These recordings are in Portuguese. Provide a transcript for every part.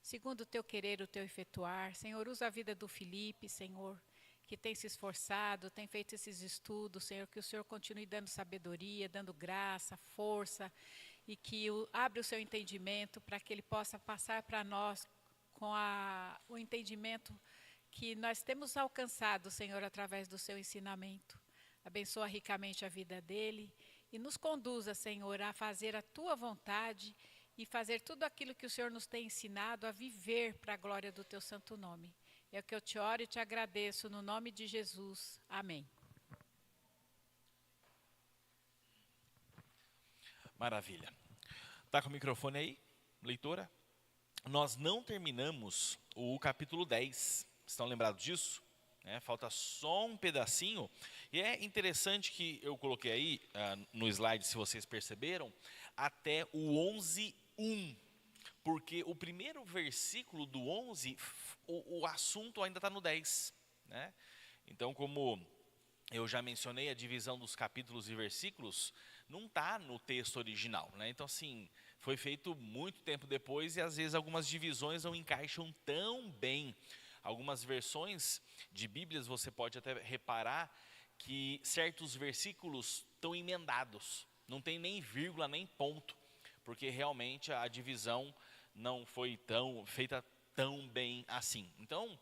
segundo o teu querer, o teu efetuar. Senhor, usa a vida do Felipe, Senhor, que tem se esforçado, tem feito esses estudos, Senhor, que o Senhor continue dando sabedoria, dando graça, força, e que abre o seu entendimento para que ele possa passar para nós com o entendimento que nós temos alcançado, Senhor, através do seu ensinamento. Abençoa ricamente a vida dele e nos conduza, Senhor, a fazer a tua vontade e fazer tudo aquilo que o Senhor nos tem ensinado a viver para a glória do teu santo nome. É o que eu te oro e te agradeço no nome de Jesus. Amém. Maravilha. Está com o microfone aí, leitora? Nós não terminamos o capítulo 10. Estão lembrados disso? Falta só um pedacinho. E é interessante que eu coloquei aí no slide, se vocês perceberam, até o 11:1. Porque o primeiro versículo do 11, o assunto ainda está no 10. Então, como eu já mencionei, a divisão dos capítulos e versículos não está no texto original. Então, assim, foi feito muito tempo depois e às vezes algumas divisões não encaixam tão bem. Algumas versões de Bíblias você pode até reparar que certos versículos estão emendados. Não tem nem vírgula, nem ponto, porque realmente a divisão não foi feita tão bem assim. Então,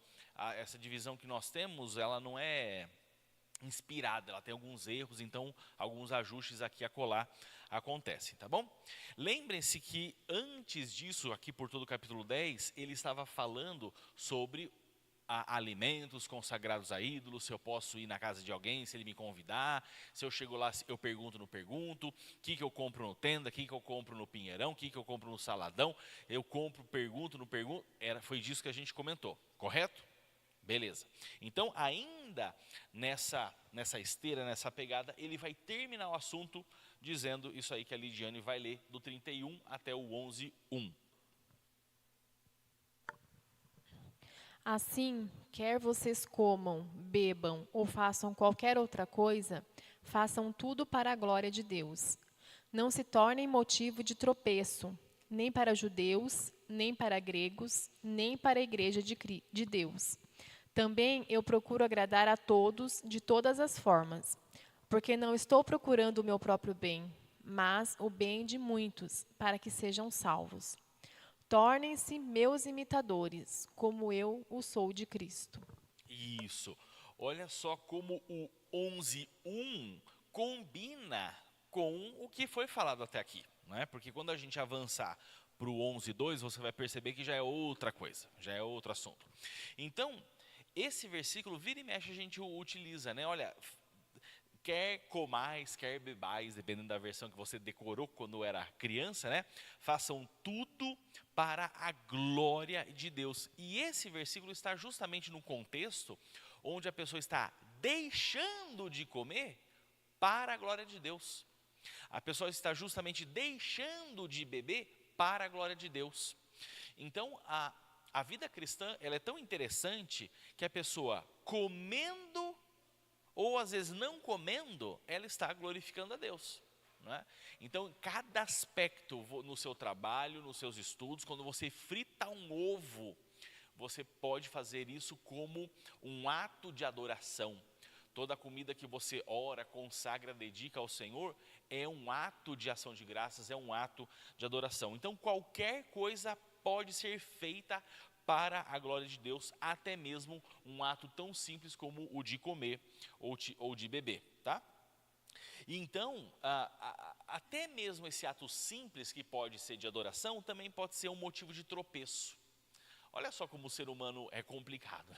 essa divisão que nós temos, ela não é inspirada, ela tem alguns erros, então alguns ajustes aqui a colar acontecem, tá bom? Lembrem-se que antes disso, aqui por todo o capítulo 10, ele estava falando sobre alimentos consagrados a ídolos, se eu posso ir na casa de alguém, se ele me convidar, se eu chego lá, eu pergunto, não pergunto, o que eu compro no Tenda, o que eu compro no Pinheirão, o que eu compro no Saladão, eu compro, pergunto, não pergunto, foi disso que a gente comentou, correto? Beleza. Então, ainda nessa esteira, nessa pegada, ele vai terminar o assunto dizendo isso aí que a Lidiane vai ler, do 31 até o 11:1. Assim, quer vocês comam, bebam ou façam qualquer outra coisa, façam tudo para a glória de Deus. Não se tornem motivo de tropeço, nem para judeus, nem para gregos, nem para a igreja de Deus. Também eu procuro agradar a todos de todas as formas, porque não estou procurando o meu próprio bem, mas o bem de muitos, para que sejam salvos. Tornem-se meus imitadores, como eu o sou de Cristo. Isso. Olha só como o 11:1 combina com o que foi falado até aqui. Porque quando a gente avançar para o 11:2, você vai perceber que já é outra coisa, já é outro assunto. Então, esse versículo, vira e mexe, a gente o utiliza, Olha, quer comais, quer bebais, dependendo da versão que você decorou quando era criança, façam tudo para a glória de Deus. E esse versículo está justamente no contexto onde a pessoa está deixando de comer para a glória de Deus. A pessoa está justamente deixando de beber para a glória de Deus. Então, a vida cristã, ela é tão interessante que a pessoa comendo ou às vezes não comendo, ela está glorificando a Deus. Então, cada aspecto no seu trabalho, nos seus estudos, quando você frita um ovo, você pode fazer isso como um ato de adoração. Toda comida que você ora, consagra, dedica ao Senhor, é um ato de ação de graças, é um ato de adoração. Então, qualquer coisa pode ser feita para a glória de Deus, até mesmo um ato tão simples como o de comer ou de beber, tá? Então, até mesmo esse ato simples que pode ser de adoração, também pode ser um motivo de tropeço. Olha só como o ser humano é complicado,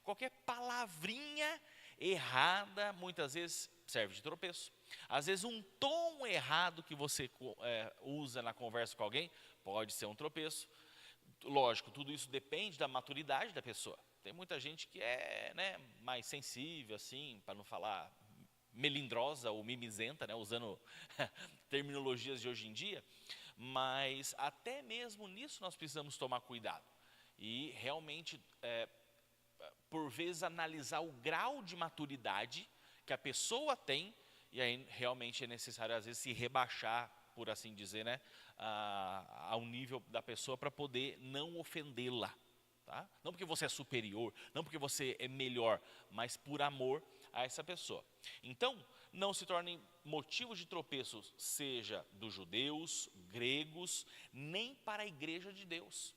Qualquer palavrinha errada, muitas vezes, serve de tropeço. Às vezes, um tom errado que você usa na conversa com alguém, pode ser um tropeço. Lógico, tudo isso depende da maturidade da pessoa. Tem muita gente que é mais sensível, assim, para não falar melindrosa ou mimizenta, usando terminologias de hoje em dia, mas até mesmo nisso nós precisamos tomar cuidado. E realmente, por vezes, analisar o grau de maturidade que a pessoa tem, e aí realmente é necessário, às vezes, se rebaixar por assim dizer, né, ao nível da pessoa para poder não ofendê-la. Tá? Não porque você é superior, não porque você é melhor, mas por amor a essa pessoa. Então, não se tornem motivo de tropeço, seja dos judeus, gregos, nem para a igreja de Deus.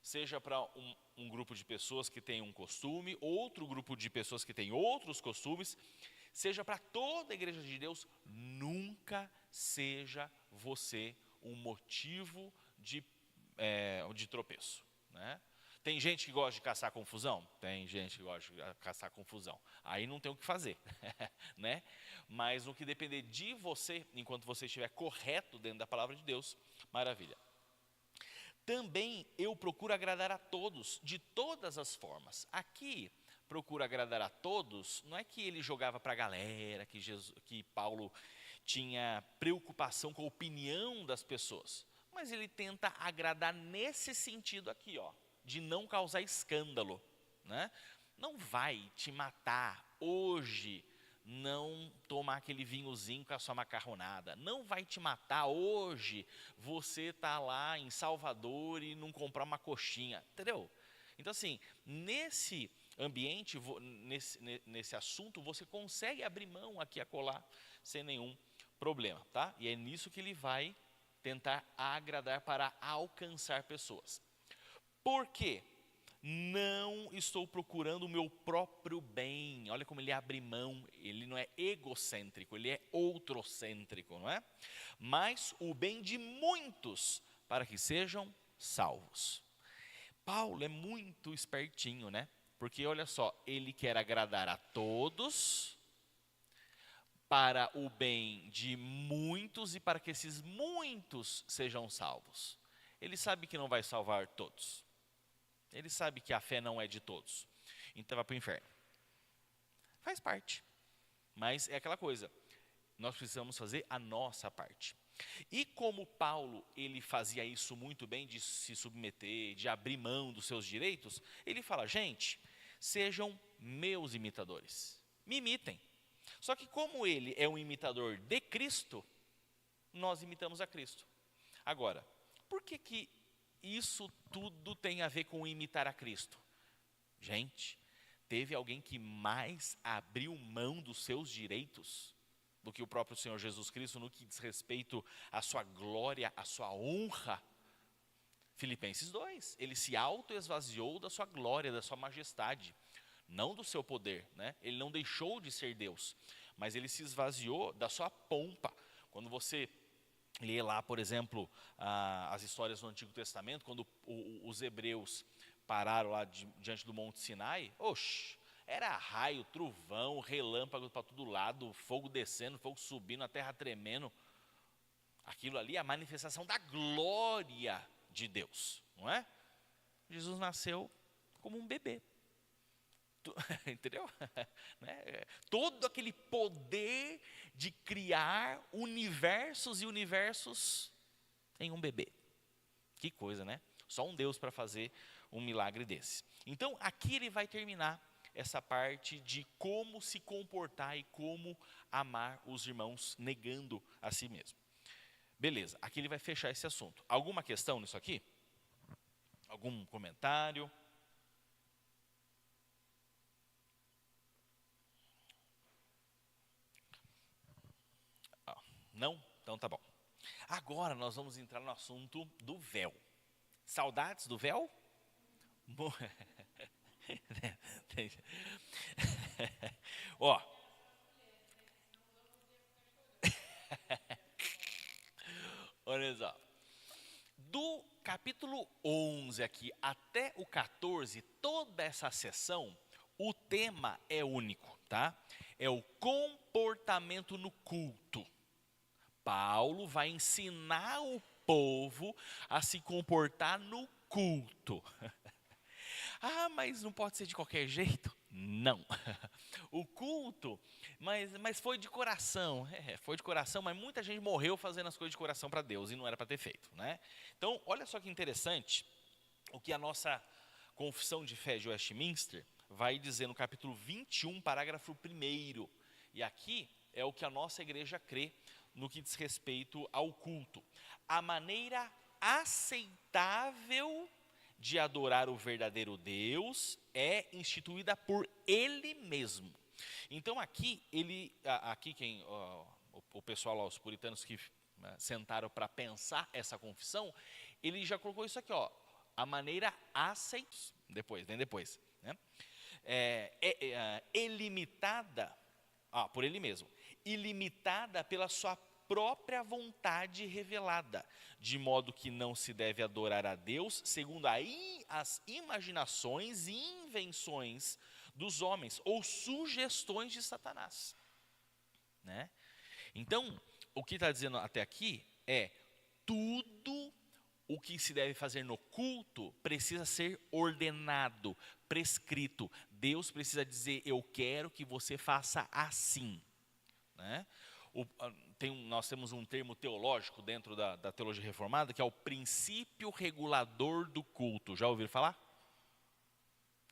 Seja para um grupo de pessoas que tem um costume, outro grupo de pessoas que tem outros costumes, seja para toda a igreja de Deus, nunca seja você um motivo de tropeço, né? Tem gente que gosta de caçar confusão? Tem gente que gosta de caçar confusão. Aí não tem o que fazer, né? Mas no que depender de você, enquanto você estiver correto dentro da palavra de Deus, maravilha. Também eu procuro agradar a todos, de todas as formas. Aqui, procura agradar a todos, não é que ele jogava para a galera, que Paulo tinha preocupação com a opinião das pessoas. Mas ele tenta agradar nesse sentido aqui, ó, de não causar escândalo, né? Não vai te matar hoje não tomar aquele vinhozinho com a sua macarronada. Não vai te matar hoje você tá lá em Salvador e não comprar uma coxinha, entendeu? Então assim, nesse ambiente, nesse assunto, você consegue abrir mão aqui a colar sem nenhum problema, tá? E é nisso que ele vai tentar agradar para alcançar pessoas. Por quê? Não estou procurando o meu próprio bem. Olha como ele abre mão, ele não é egocêntrico, ele é outrocêntrico, não é? Mas o bem de muitos, para que sejam salvos. Paulo é muito espertinho, né? Porque olha só, ele quer agradar a todos, para o bem de muitos e para que esses muitos sejam salvos. Ele sabe que não vai salvar todos. Ele sabe que a fé não é de todos. Então vai para o inferno. Faz parte. Mas é aquela coisa. Nós precisamos fazer a nossa parte. E como Paulo, ele fazia isso muito bem, de se submeter, de abrir mão dos seus direitos, ele fala, gente, sejam meus imitadores. Me imitem. Só que como ele é um imitador de Cristo, nós imitamos a Cristo. Agora, por que isso tudo tem a ver com imitar a Cristo? Gente, teve alguém que mais abriu mão dos seus direitos do que o próprio Senhor Jesus Cristo no que diz respeito à sua glória, à sua honra? Filipenses 2, ele se autoesvaziou da sua glória, da sua majestade, não do seu poder, né? Ele não deixou de ser Deus, mas ele se esvaziou da sua pompa. Quando você lê lá, por exemplo, as histórias do Antigo Testamento, quando os hebreus pararam lá diante do Monte Sinai, era raio, trovão, relâmpago para todo lado, fogo descendo, fogo subindo, a terra tremendo. Aquilo ali é a manifestação da glória de Deus, não é? Jesus nasceu como um bebê. Entendeu? Todo aquele poder de criar universos e universos em um bebê. Que coisa, né? Só um Deus para fazer um milagre desse. Então, aqui ele vai terminar essa parte de como se comportar e como amar os irmãos negando a si mesmo. Beleza, aqui ele vai fechar esse assunto. Alguma questão nisso aqui? Algum comentário? Não? Então tá bom. Agora nós vamos entrar no assunto do véu. Saudades do véu? Ó. Olha só. Do capítulo 11 aqui até o 14, toda essa sessão, o tema é único, tá? É o comportamento no culto. Paulo vai ensinar o povo a se comportar no culto. Mas não pode ser de qualquer jeito? Não. O culto, mas foi de coração. Foi de coração, mas muita gente morreu fazendo as coisas de coração para Deus e não era para ter feito, né? Então, olha só que interessante o que a nossa Confissão de Fé de Westminster vai dizer no capítulo 21, parágrafo 1º. E aqui é o que a nossa igreja crê no que diz respeito ao culto. A maneira aceitável de adorar o verdadeiro Deus é instituída por Ele mesmo. Então aqui, o pessoal lá, os puritanos que sentaram para pensar essa confissão, ele já colocou isso aqui, a maneira aceitável, vem depois, né? Ilimitada, por Ele mesmo, ilimitada pela sua própria vontade revelada, de modo que não se deve adorar a Deus segundo as imaginações e invenções dos homens, ou sugestões de Satanás, né? Então, o que está dizendo até aqui é, tudo o que se deve fazer no culto precisa ser ordenado, prescrito. Deus precisa dizer, eu quero que você faça assim, né? Nós temos um termo teológico dentro da teologia reformada, que é o princípio regulador do culto. Já ouviram falar?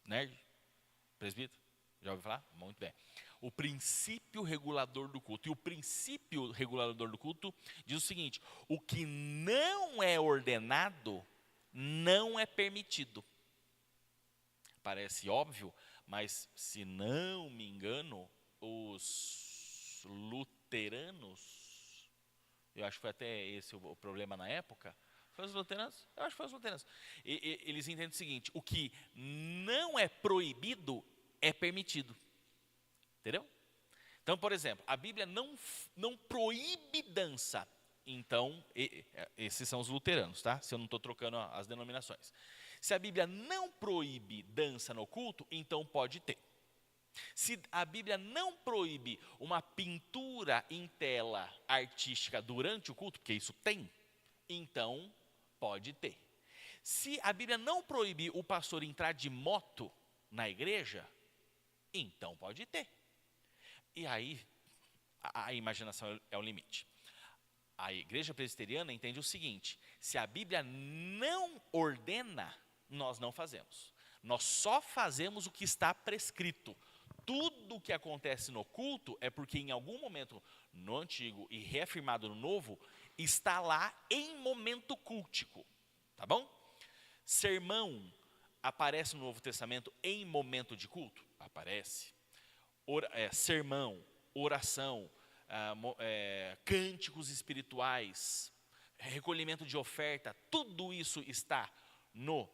Nerd? Presbítero? Já ouviu falar? Muito bem. O princípio regulador do culto. E o princípio regulador do culto diz o seguinte: o que não é ordenado, não é permitido. Parece óbvio, mas se não me engano, os luteranos, eu acho que foi até esse o problema na época, foi os luteranos? Eu acho que foi os luteranos. Eles entendem o seguinte: o que não é proibido é permitido. Entendeu? Então, por exemplo, a Bíblia não proíbe dança. Então, esses são os luteranos, tá? Se eu não estou trocando as denominações. Se a Bíblia não proíbe dança no culto, então pode ter. Se a Bíblia não proíbe uma pintura em tela artística durante o culto, porque isso tem, então pode ter. Se a Bíblia não proíbe o pastor entrar de moto na igreja, então pode ter. E aí, a imaginação é o limite. A igreja presbiteriana entende o seguinte: se a Bíblia não ordena, nós não fazemos. Nós só fazemos o que está prescrito. Tudo o que acontece no culto é porque em algum momento no Antigo e reafirmado no Novo, está lá em momento cultico. Tá bom? Sermão aparece no Novo Testamento em momento de culto? Aparece. Sermão, oração, cânticos espirituais, recolhimento de oferta, tudo isso está no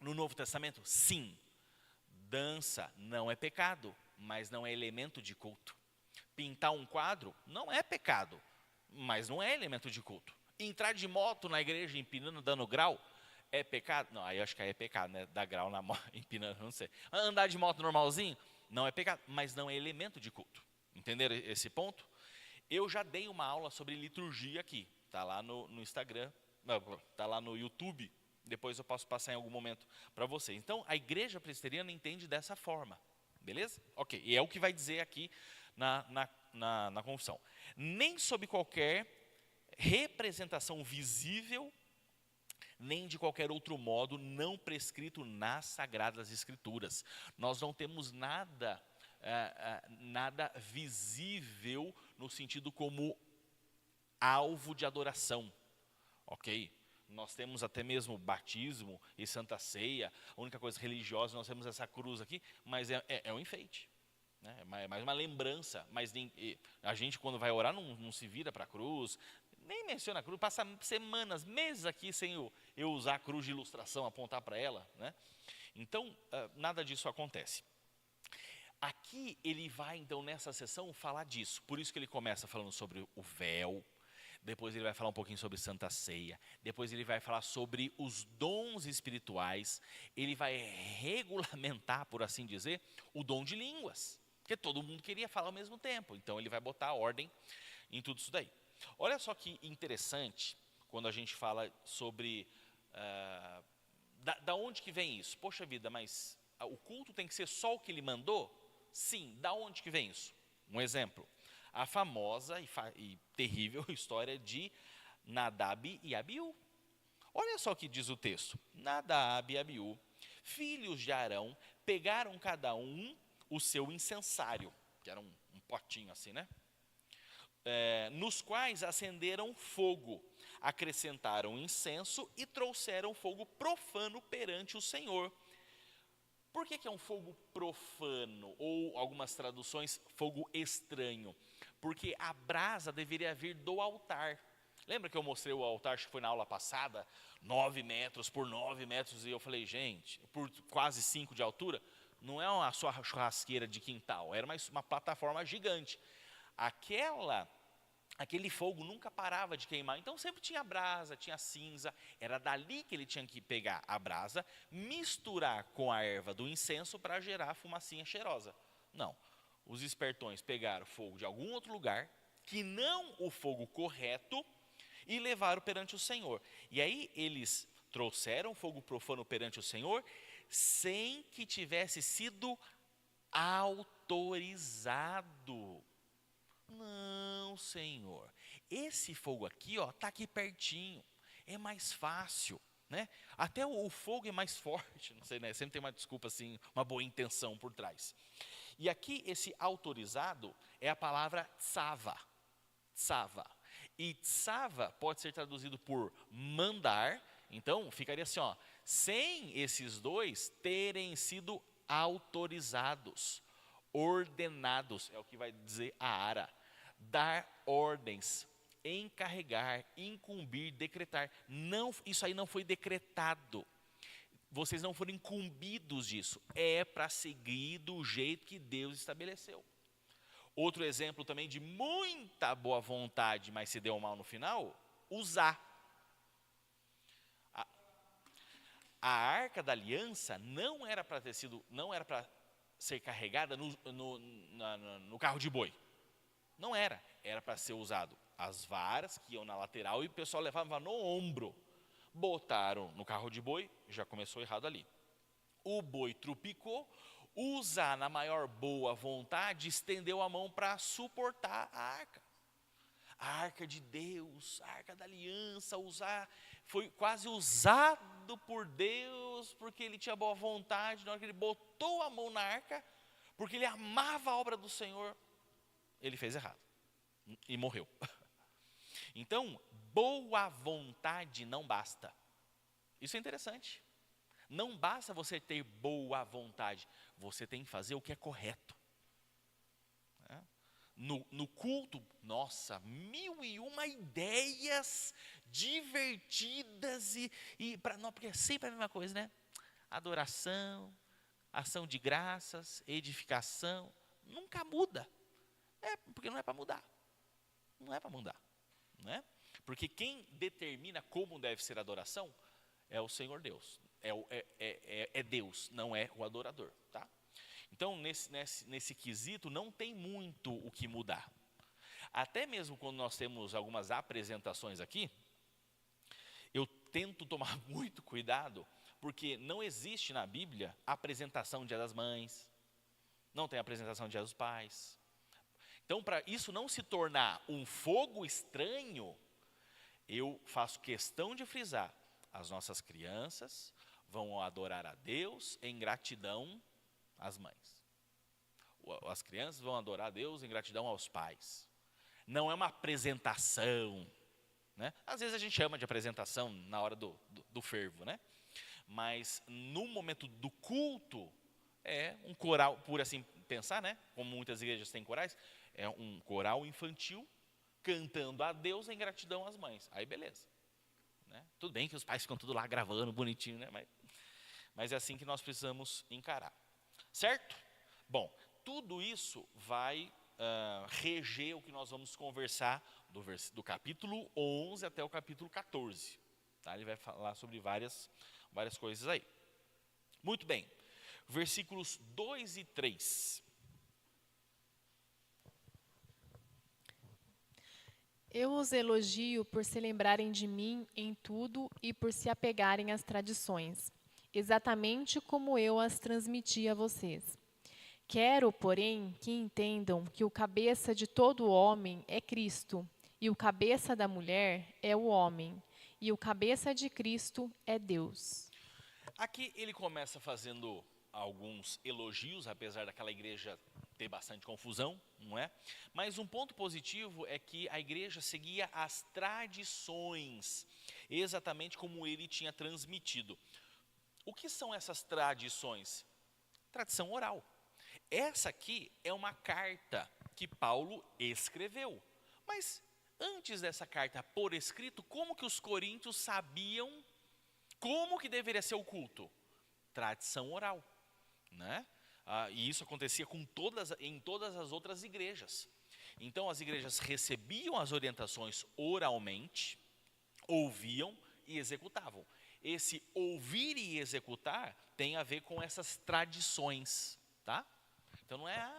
Novo Testamento? Sim. Dança não é pecado, mas não é elemento de culto. Pintar um quadro não é pecado, mas não é elemento de culto. Entrar de moto na igreja empinando, dando grau, é pecado? Não, aí eu acho que aí é pecado, né? Dar grau na moto, empinando, não sei. Andar de moto normalzinho, não é pecado, mas não é elemento de culto. Entenderam esse ponto? Eu já dei uma aula sobre liturgia aqui. Está lá no Instagram, está lá no YouTube. Depois eu posso passar em algum momento para você. Então, a igreja presbiteriana entende dessa forma. Beleza? Ok. E é o que vai dizer aqui na confissão. Nem sob qualquer representação visível, nem de qualquer outro modo não prescrito nas Sagradas Escrituras. Nós não temos nada visível no sentido como alvo de adoração, ok? Nós temos até mesmo batismo e Santa Ceia, a única coisa religiosa, nós temos essa cruz aqui, mas é um enfeite, né? É mais uma lembrança, mas a gente quando vai orar não se vira para a cruz, nem menciona a cruz, passa semanas, meses aqui sem eu usar a cruz de ilustração, apontar para ela, né? Então, nada disso acontece. Aqui ele vai, então, nessa sessão, falar disso. Por isso que ele começa falando sobre o véu, depois ele vai falar um pouquinho sobre Santa Ceia, depois ele vai falar sobre os dons espirituais, ele vai regulamentar, por assim dizer, o dom de línguas, porque todo mundo queria falar ao mesmo tempo, então ele vai botar ordem em tudo isso daí. Olha só que interessante, quando a gente fala sobre, da onde que vem isso? Poxa vida, mas o culto tem que ser só o que ele mandou? Sim, da onde que vem isso? Um exemplo, a famosa e terrível história de Nadab e Abiú. Olha só o que diz o texto. Nadab e Abiú, filhos de Arão, pegaram cada um o seu incensário, que era um potinho assim, né? nos quais acenderam fogo, acrescentaram incenso e trouxeram fogo profano perante o Senhor. Por que é um fogo profano? Ou algumas traduções, fogo estranho? Porque a brasa deveria vir do altar. Lembra que eu mostrei o altar, acho que foi na aula passada, 9 metros por 9 metros, e eu falei, gente, por quase 5 de altura, não é uma só churrasqueira de quintal, era uma plataforma gigante. Aquele fogo nunca parava de queimar, então sempre tinha brasa, tinha cinza, era dali que ele tinha que pegar a brasa, misturar com a erva do incenso para gerar a fumacinha cheirosa. Não, os espertões pegaram fogo de algum outro lugar, que não o fogo correto, e levaram perante o Senhor. E aí eles trouxeram fogo profano perante o Senhor, sem que tivesse sido autorizado. Não, Senhor, esse fogo aqui, ó, tá aqui pertinho, é mais fácil, né? Até o fogo é mais forte, não sei, né? Sempre tem uma desculpa assim, uma boa intenção por trás. E aqui esse autorizado é a palavra tsava, tsava. E tsava pode ser traduzido por mandar, então ficaria assim, ó, sem esses dois terem sido autorizados, ordenados, é o que vai dizer a ara, dar ordens, encarregar, incumbir, decretar. Não, isso aí não foi decretado. Vocês não foram incumbidos disso. É para seguir do jeito que Deus estabeleceu. Outro exemplo também de muita boa vontade, mas se deu mal no final, usar. A Arca da Aliança não era para ser carregada no carro de boi. Não era para ser usado as varas que iam na lateral e o pessoal levava no ombro. Botaram no carro de boi, já começou errado ali. O boi trupicou, Usa na maior boa vontade, estendeu a mão para suportar a arca. A arca de Deus, a arca da aliança, foi quase usado por Deus, porque ele tinha boa vontade, na hora que ele botou a mão na arca, porque ele amava a obra do Senhor, ele fez errado e morreu. Então, boa vontade não basta. Isso é interessante. Não basta você ter boa vontade, você tem que fazer o que é correto. No culto, nossa, 1001 ideias divertidas porque é sempre a mesma coisa, né? Adoração, ação de graças, edificação, nunca muda. Porque não é para mudar. Não é para mudar, né? Porque quem determina como deve ser a adoração é o Senhor Deus. É Deus, não é o adorador, tá? Então, nesse quesito, não tem muito o que mudar. Até mesmo quando nós temos algumas apresentações aqui, eu tento tomar muito cuidado, porque não existe na Bíblia apresentação do Dia das Mães, não tem apresentação do Dia dos Pais. Então, para isso não se tornar um fogo estranho, eu faço questão de frisar, as nossas crianças vão adorar a Deus em gratidão às mães. As crianças vão adorar a Deus em gratidão aos pais. Não é uma apresentação, né? Às vezes a gente chama de apresentação na hora do fervo, né? Mas no momento do culto, é um coral, por assim pensar, né? Como muitas igrejas têm corais, é um coral infantil cantando a Deus em gratidão às mães. Aí beleza. Né? Tudo bem que os pais ficam tudo lá gravando, bonitinho, né? Mas é assim que nós precisamos encarar. Certo? Bom, tudo isso vai reger o que nós vamos conversar do capítulo 11 até o capítulo 14. Tá? Ele vai falar sobre várias coisas aí. Muito bem. Versículos 2 e 3. Eu os elogio por se lembrarem de mim em tudo e por se apegarem às tradições, exatamente como eu as transmiti a vocês. Quero, porém, que entendam que o cabeça de todo homem é Cristo, e o cabeça da mulher é o homem, e o cabeça de Cristo é Deus. Aqui ele começa fazendo alguns elogios, apesar daquela igreja ter bastante confusão, não é? Mas um ponto positivo é que a igreja seguia as tradições, exatamente como ele tinha transmitido. O que são essas tradições? Tradição oral. Essa aqui é uma carta que Paulo escreveu. Mas antes dessa carta por escrito, como que os coríntios sabiam como que deveria ser o culto? Tradição oral, né? E isso acontecia em todas as outras igrejas. Então as igrejas recebiam as orientações oralmente, ouviam e executavam. Esse ouvir e executar tem a ver com essas tradições, tá? Então não é,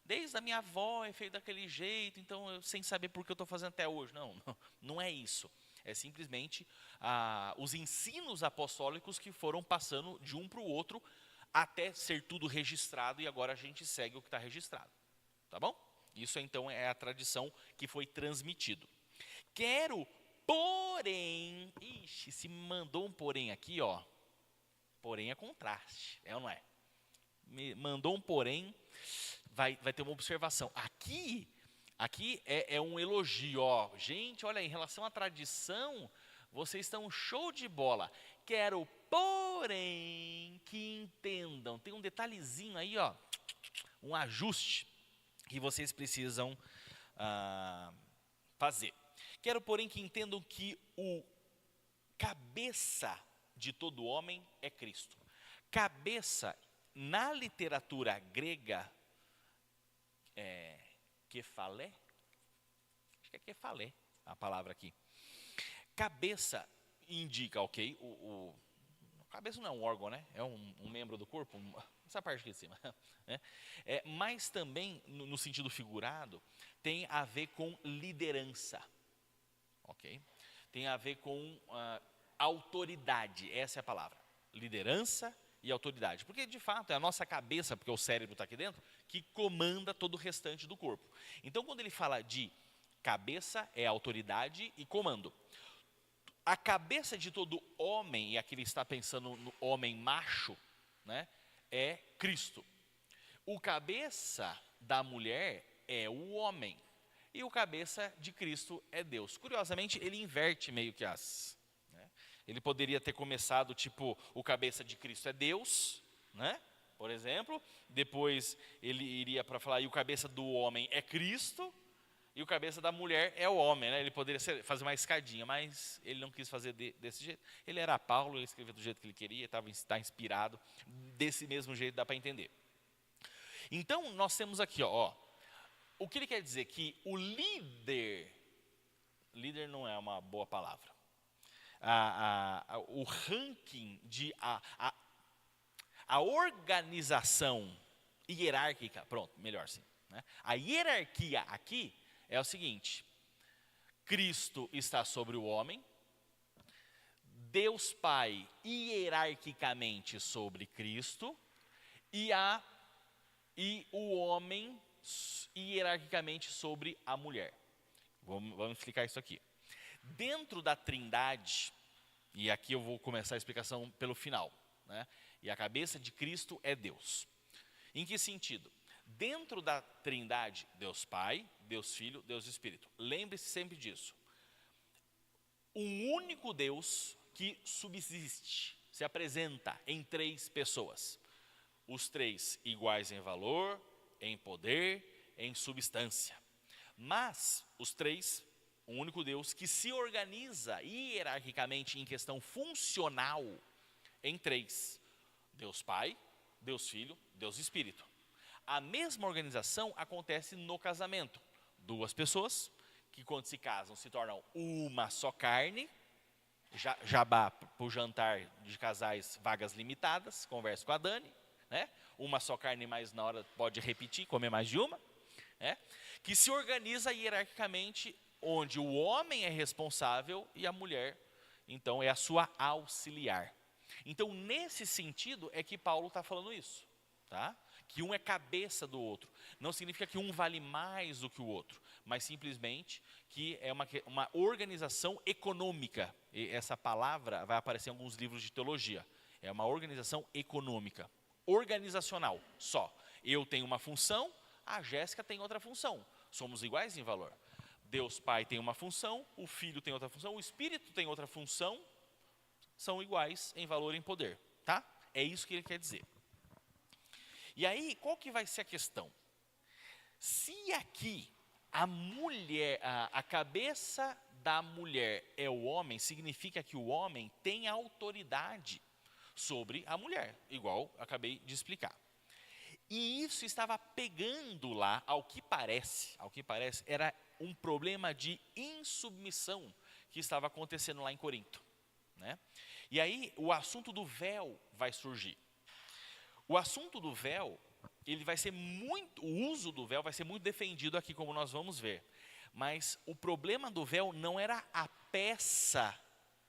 desde a minha avó é feito daquele jeito, então eu sem saber por que eu estou fazendo até hoje. Não é isso. É simplesmente os ensinos apostólicos que foram passando de um para o outro, até ser tudo registrado, e agora a gente segue o que está registrado. Tá bom? Isso então é a tradição que foi transmitido. Quero, porém... Ixi, se mandou um porém aqui, ó. Porém é contraste, é ou não é? Me mandou um porém, vai ter uma observação. Aqui é um elogio, ó. Gente, olha, em relação à tradição, vocês estão show de bola. Quero, porém, que entendam. Tem um detalhezinho aí, ó, um ajuste que vocês precisam fazer. Quero, porém, que entendam que o cabeça de todo homem é Cristo. Cabeça, na literatura grega, kefalé? Acho que é kefalé a palavra aqui. Cabeça indica, ok, cabeça não é um órgão, né? É um membro do corpo, essa parte aqui de cima. Né? Mas também, no sentido figurado, tem a ver com liderança, ok? Tem a ver com autoridade, essa é a palavra. Liderança e autoridade. Porque, de fato, é a nossa cabeça, porque o cérebro está aqui dentro, que comanda todo o restante do corpo. Então, quando ele fala de cabeça, é autoridade e comando. A cabeça de todo homem, e aqui ele está pensando no homem macho, né, é Cristo. O cabeça da mulher é o homem. E o cabeça de Cristo é Deus. Curiosamente, ele inverte meio que as... né? Ele poderia ter começado, tipo, o cabeça de Cristo é Deus, né? Por exemplo. Depois ele iria para falar, e o cabeça do homem é Cristo. E o cabeça da mulher é o homem, né? Ele poderia fazer uma escadinha, mas ele não quis fazer desse jeito. Ele era Paulo, ele escrevia do jeito que ele queria, está inspirado. Desse mesmo jeito dá para entender. Então, nós temos aqui, ó, o que ele quer dizer? Que o líder não é uma boa palavra. O ranking, a organização hierárquica, pronto, melhor assim. Né? A hierarquia aqui é o seguinte: Cristo está sobre o homem, Deus Pai hierarquicamente sobre Cristo, e o homem hierarquicamente sobre a mulher. Vamos explicar isso aqui. Dentro da Trindade, e aqui eu vou começar a explicação pelo final, né? E a cabeça de Cristo é Deus. Em que sentido? Dentro da Trindade, Deus Pai, Deus Filho, Deus Espírito. Lembre-se sempre disso. Um único Deus que subsiste, se apresenta em três pessoas. Os três iguais em valor, em poder, em substância. Mas os três, um único Deus que se organiza hierarquicamente em questão funcional em três. Deus Pai, Deus Filho, Deus Espírito. A mesma organização acontece no casamento. Duas pessoas que quando se casam se tornam uma só carne. Jabá para o jantar de casais, vagas limitadas, converso com a Dani. Né? Uma só carne, mas na hora pode repetir, comer mais de uma. Né? Que se organiza hierarquicamente, onde o homem é responsável e a mulher, então, é a sua auxiliar. Então, nesse sentido é que Paulo está falando isso. Tá? Que um é cabeça do outro. Não significa que um vale mais do que o outro, mas simplesmente que é uma organização econômica. E essa palavra vai aparecer em alguns livros de teologia. É uma organização econômica, organizacional, só. Eu tenho uma função, a Jéssica tem outra função. Somos iguais em valor. Deus Pai tem uma função, o Filho tem outra função, o Espírito tem outra função, são iguais em valor e em poder, tá? É isso que ele quer dizer. E aí, qual que vai ser a questão? Se aqui a mulher, a cabeça da mulher é o homem, significa que o homem tem autoridade sobre a mulher, igual acabei de explicar. E isso estava pegando lá, ao que parece, era um problema de insubmissão que estava acontecendo lá em Corinto, né? E aí o assunto do véu vai surgir. O assunto do véu, o uso do véu vai ser muito defendido aqui, como nós vamos ver. Mas o problema do véu não era a peça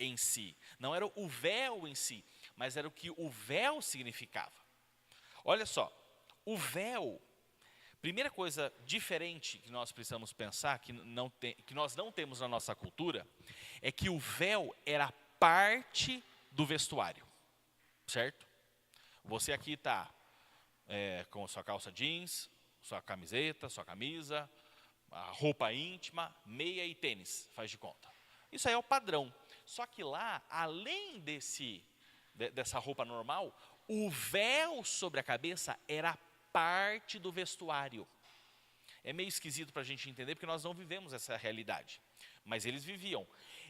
em si, não era o véu em si, mas era o que o véu significava. Olha só, o véu, primeira coisa diferente que nós precisamos pensar, que nós não temos na nossa cultura, é que o véu era parte do vestuário, certo? Você aqui está com a sua calça jeans, sua camiseta, sua camisa, a roupa íntima, meia e tênis, faz de conta. Isso aí é o padrão. Só que lá, além dessa roupa normal, o véu sobre a cabeça era parte do vestuário. É meio esquisito para a gente entender, porque nós não vivemos essa realidade. Mas eles viviam.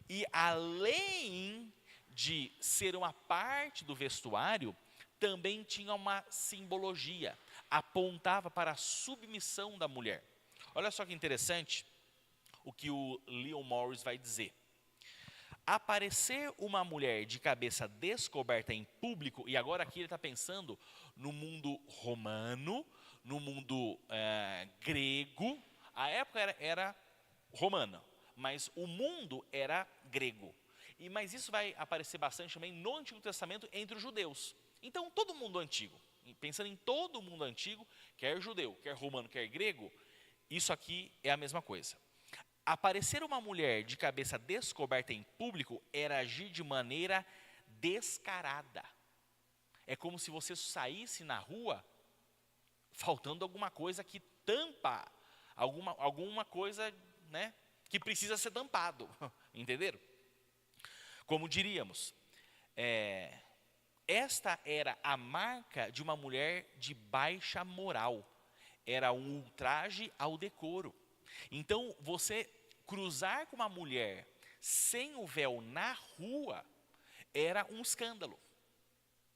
E além de ser uma parte do vestuário, também tinha uma simbologia, apontava para a submissão da mulher. Olha só que interessante o que o Leon Morris vai dizer. Aparecer uma mulher de cabeça descoberta em público, e agora aqui ele está pensando no mundo romano, no mundo grego. A época era romana, mas o mundo era grego. Mas isso vai aparecer bastante também no Antigo Testamento entre os judeus. Então, todo mundo antigo, pensando em todo mundo antigo, quer judeu, quer romano, quer grego, isso aqui é a mesma coisa. Aparecer uma mulher de cabeça descoberta em público era agir de maneira descarada. É como se você saísse na rua faltando alguma coisa que tampa, alguma coisa, né, que precisa ser tampado. Entenderam? Como diríamos, esta era a marca de uma mulher de baixa moral. Era um ultraje ao decoro. Então, você cruzar com uma mulher sem o véu na rua era um escândalo.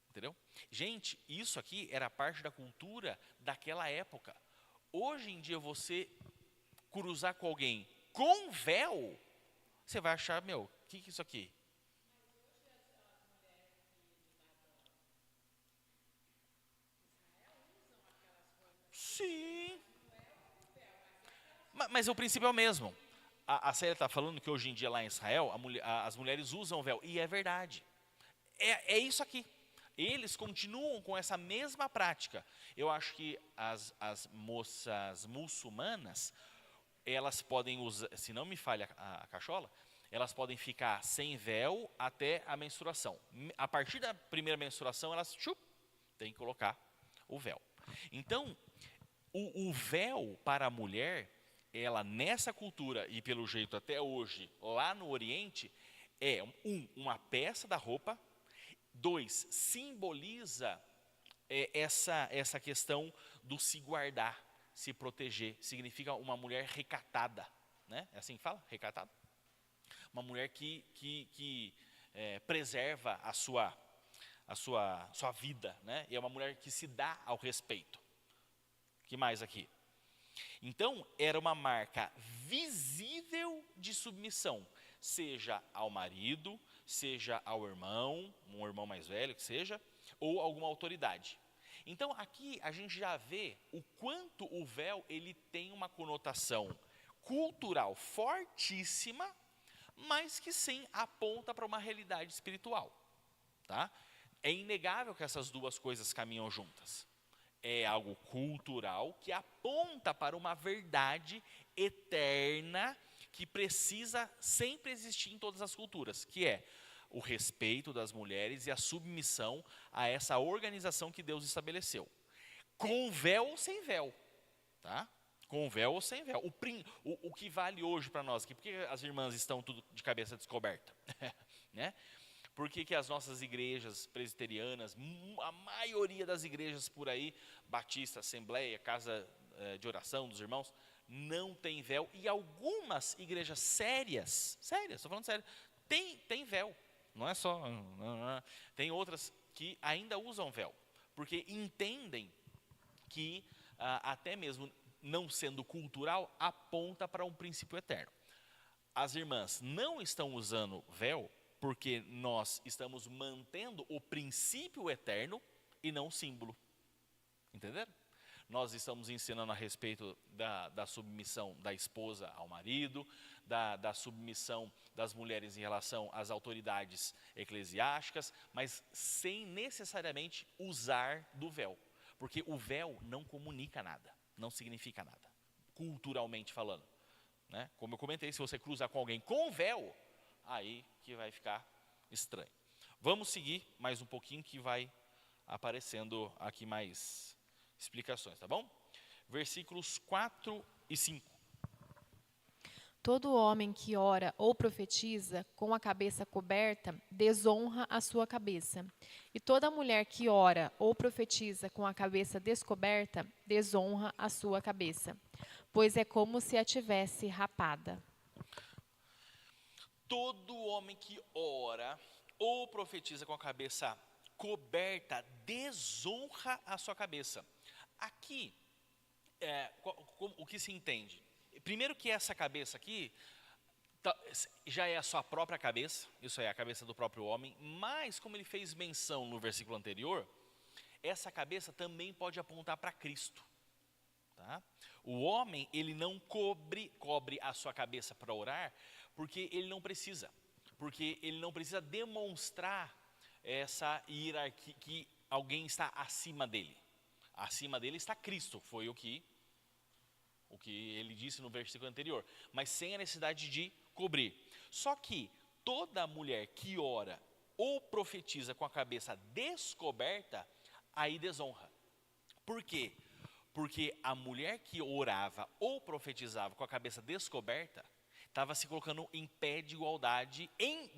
Entendeu? Gente, isso aqui era parte da cultura daquela época. Hoje em dia, você cruzar com alguém com véu, você vai achar, o que é isso aqui? Sim. Mas o princípio é o mesmo. A Célia está falando que hoje em dia lá em Israel, as mulheres usam véu. E é verdade. É isso aqui. Eles continuam com essa mesma prática. Eu acho que as moças muçulmanas, elas podem usar, se não me falha a cachola, elas podem ficar sem véu até a menstruação. A partir da primeira menstruação, elas têm que colocar o véu. Então, o véu para a mulher, ela nessa cultura e pelo jeito até hoje, lá no Oriente, é uma peça da roupa. 2, simboliza essa questão do se guardar, se proteger. Significa uma mulher recatada, né? É assim que fala? Recatada? Uma mulher que preserva a sua vida, né? E é uma mulher que se dá ao respeito. Que mais aqui? Então, era uma marca visível de submissão, seja ao marido, seja ao irmão, um irmão mais velho que seja, ou alguma autoridade. Então, aqui a gente já vê o quanto o véu ele tem uma conotação cultural fortíssima, mas que sim aponta para uma realidade espiritual. Tá? É inegável que essas duas coisas caminham juntas. É algo cultural que aponta para uma verdade eterna que precisa sempre existir em todas as culturas, que é o respeito das mulheres e a submissão a essa organização que Deus estabeleceu. Com véu ou sem véu. tá? Com véu ou sem véu. O que vale hoje para nós aqui, por que as irmãs estão tudo de cabeça descoberta? Né? Por que as nossas igrejas presbiterianas, a maioria das igrejas por aí, Batista, Assembleia, Casa de Oração dos Irmãos, não tem véu, e algumas igrejas sérias, estou falando sério, tem véu, não é só, tem outras que ainda usam véu, porque entendem que até mesmo não sendo cultural, aponta para um princípio eterno. As irmãs não estão usando véu porque nós estamos mantendo o princípio eterno e não o símbolo. Entenderam? Nós estamos ensinando a respeito da submissão da esposa ao marido, da submissão das mulheres em relação às autoridades eclesiásticas, mas sem necessariamente usar do véu. Porque o véu não comunica nada, não significa nada, culturalmente falando. Né? Como eu comentei, se você cruzar com alguém com véu, aí que vai ficar estranho. Vamos seguir mais um pouquinho que vai aparecendo aqui mais explicações, tá bom? Versículos 4 e 5. Todo homem que ora ou profetiza com a cabeça coberta desonra a sua cabeça. E toda mulher que ora ou profetiza com a cabeça descoberta desonra a sua cabeça, pois é como se a tivesse rapada. Todo homem que ora ou profetiza com a cabeça coberta desonra a sua cabeça. Aqui, o que se entende? Primeiro que essa cabeça aqui já é a sua própria cabeça, isso é a cabeça do próprio homem, mas como ele fez menção no versículo anterior, essa cabeça também pode apontar para Cristo. Tá? O homem, ele não cobre a sua cabeça para orar, porque ele não precisa demonstrar essa hierarquia, que alguém está acima dele. Acima dele está Cristo, foi o que ele disse no versículo anterior, mas sem a necessidade de cobrir. Só que toda mulher que ora ou profetiza com a cabeça descoberta, aí desonra. Por quê? Porque a mulher que orava ou profetizava com a cabeça descoberta estava se colocando em pé de igualdade, em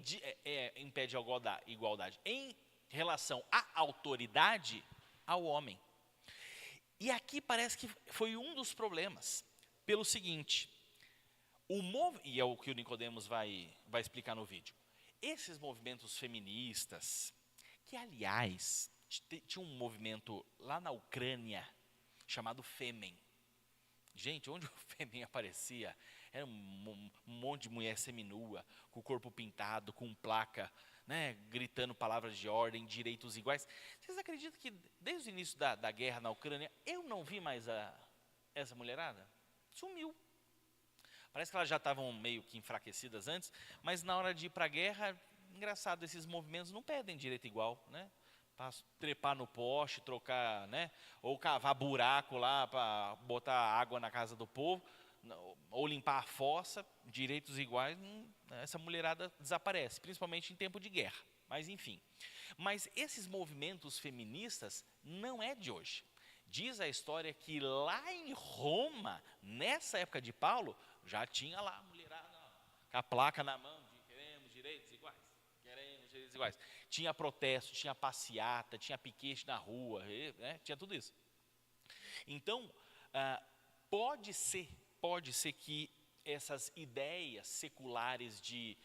relação à autoridade ao homem. E aqui parece que foi um dos problemas, pelo seguinte, e é o que o Nicodemos vai explicar no vídeo. Esses movimentos feministas, que aliás, tinha um movimento lá na Ucrânia, chamado Fêmen. Gente, onde o Fêmen aparecia, era um monte de mulher seminua, com o corpo pintado, com placa, né, gritando palavras de ordem, direitos iguais. Vocês acreditam que desde o início da guerra na Ucrânia, eu não vi mais essa mulherada? Sumiu. Parece que elas já estavam meio que enfraquecidas antes, mas na hora de ir para a guerra, engraçado, esses movimentos não pedem direito igual, né? Para trepar no poste, trocar, né? Ou cavar buraco lá para botar água na casa do povo, ou limpar a fossa, direitos iguais, essa mulherada desaparece, principalmente em tempo de guerra, mas enfim. Mas esses movimentos feministas não é de hoje. Diz a história que lá em Roma, nessa época de Paulo, já tinha lá a mulherada com a placa na mão, de queremos direitos iguais, queremos direitos iguais. Tinha protesto, tinha passeata, tinha piquete na rua, né? Tinha tudo isso. Então, pode ser que essas ideias seculares de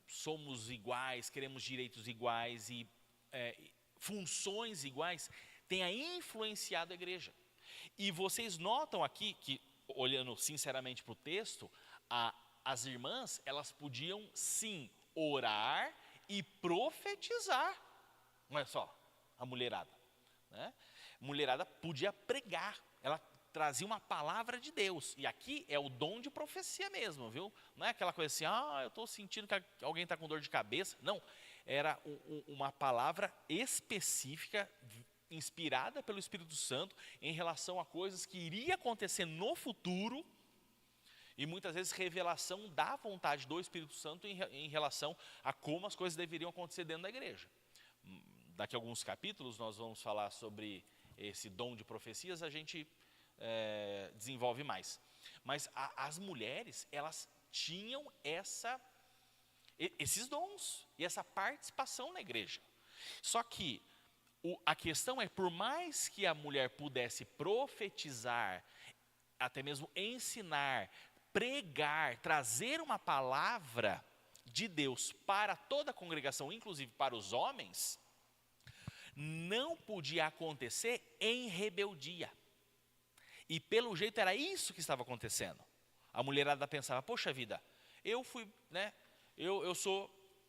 somos iguais, queremos direitos iguais e funções iguais, tenha influenciado a igreja. E vocês notam aqui que, olhando sinceramente para o texto, as irmãs, elas podiam sim orar e profetizar. Não é só a mulherada, né? Mulherada podia pregar, ela trazia uma palavra de Deus, e aqui é o dom de profecia mesmo, viu? Não é aquela coisa assim, eu estou sentindo que alguém está com dor de cabeça, não, era uma palavra específica, inspirada pelo Espírito Santo, em relação a coisas que iria acontecer no futuro, e muitas vezes revelação da vontade do Espírito Santo em relação a como as coisas deveriam acontecer dentro da igreja. Daqui a alguns capítulos nós vamos falar sobre esse dom de profecias, a gente desenvolve mais. Mas as mulheres, elas tinham esses dons e essa participação na igreja. Só que a questão é, por mais que a mulher pudesse profetizar, até mesmo ensinar, pregar, trazer uma palavra de Deus para toda a congregação, inclusive para os homens, não podia acontecer em rebeldia. E pelo jeito era isso que estava acontecendo. A mulherada pensava, poxa vida, eu fui, né? Eu